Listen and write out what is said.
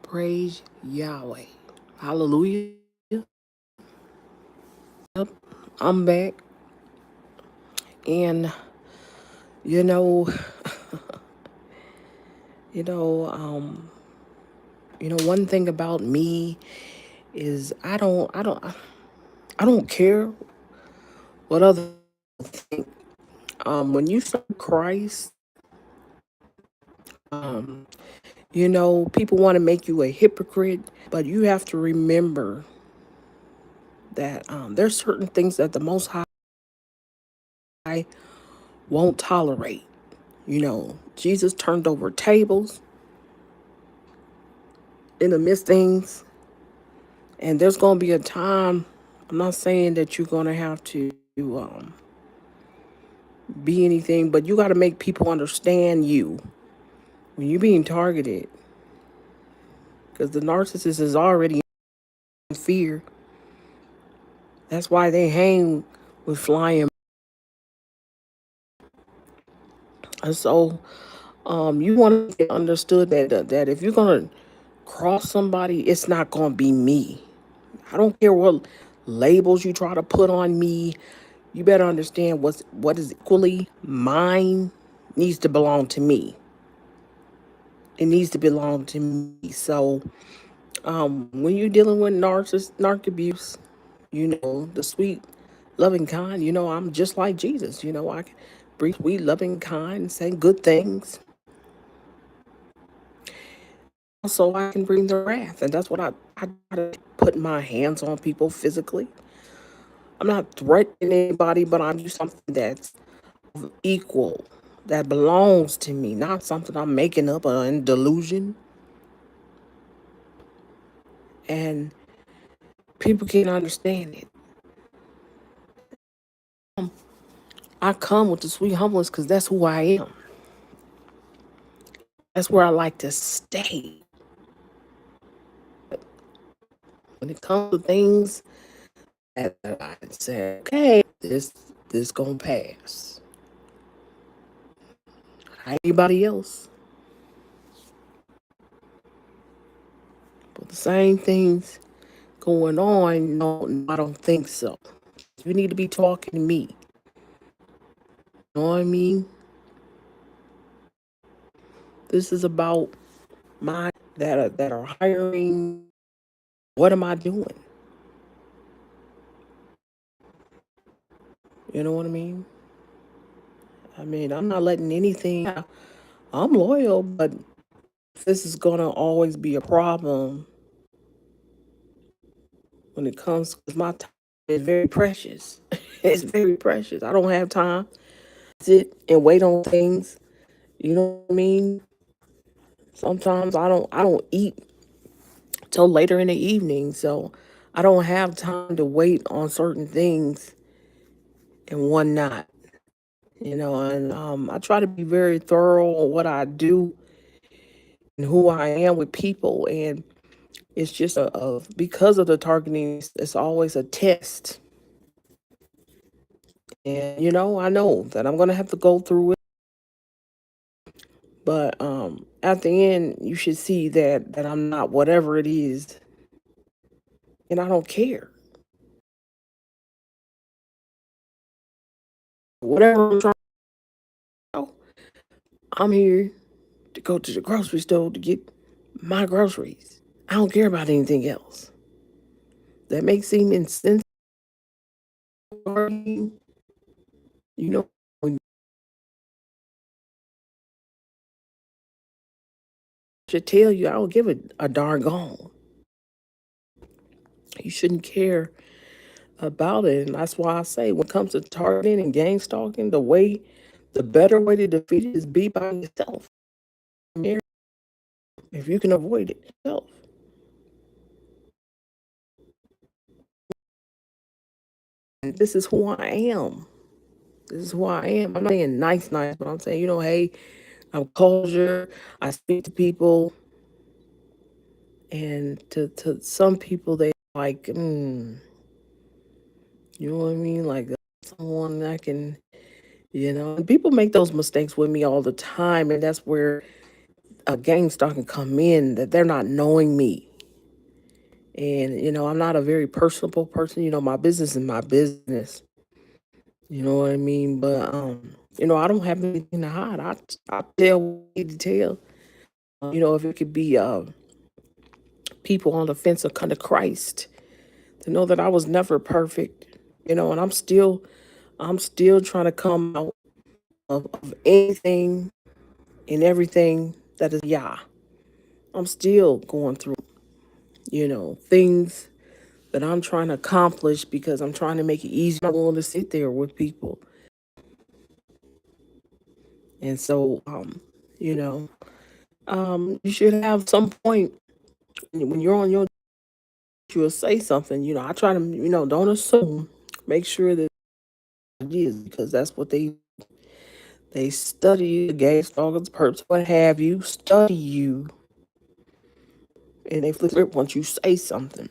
Praise Yahweh. Hallelujah. Yep, I'm back. And you know, you know, um, one thing about me is I don't care what other think. When you serve Christ, um, people want to make you a hypocrite, but you have to remember that there's certain things that the Most High won't tolerate. Jesus turned over tables in the midst of things, and there's going to be a time. I'm not saying that you're going to have to be anything, but you got to make people understand you when you're being targeted, because the narcissist is already in fear. That's why they hang with flying. And so you want to get understood that if you're going to cross somebody, it's not going to be me. I don't care what labels you try to put on me. You better understand what is equally mine needs to belong to me. It needs to belong to me. So when you're dealing with narc abuse, the sweet, loving kind, I'm just like Jesus. I can bring sweet, loving kind, say good things. Also, I can bring the wrath, and that's what I try to put my hands on people physically. I'm not threatening anybody, but I'm just something that's equal, that belongs to me, not something I'm making up or in delusion. And people can't understand it. I come with the sweet humbleness because that's who I am. That's where I like to stay. When it comes to things that I say, okay, this gonna pass. Anybody else? But the same things going on, no, I don't think so. You need to be talking to me. You know what I mean? This is about my that are hiring. What am I doing? You know what I mean? I mean, I'm not letting anything. I'm loyal, but this is gonna always be a problem when it comes. Cause my time is very precious. It's very precious. I don't have time to sit and wait on things. You know what I mean? Sometimes I don't eat till later in the evening, so I don't have time to wait on certain things and whatnot. And I try to be very thorough on what I do and who I am with people. And it's just because of the targeting, it's always a test. And I know that I'm gonna have to go through it, but at the end, you should see that I'm not whatever it is, and I don't care. Whatever I'm trying to do, I'm here to go to the grocery store to get my groceries. I don't care about anything else. That may seem insensitive, you know, when I should tell you I don't give a darn gone. You shouldn't care about it. And that's why I say when it comes to targeting and gang stalking, the better way to defeat it is be by yourself. If you can avoid it yourself. And this is who I am. This is who I am. I'm not saying nice, but I'm saying, hey, I'm culture. I speak to people, and to some people, they like, you know what I mean? Like someone that can, and people make those mistakes with me all the time, and that's where a gangster can come in that they're not knowing me. And, I'm not a very personable person. My business is my business. You know what I mean? But, I don't have anything to hide. I tell what I need to tell. If it could be people on the fence of kind of Christ, to know that I was never perfect, and I'm still trying to come out of anything and everything that is Yah. I'm still going through, things that I'm trying to accomplish because I'm trying to make it easy. I'm not willing to sit there with people. And so, you know, you should have some point when you're on your, you will say something. I try to, don't assume. Make sure that it is because that's what they study you, the gas, dogs, perps, what have you, study you, and they flip it once you say something.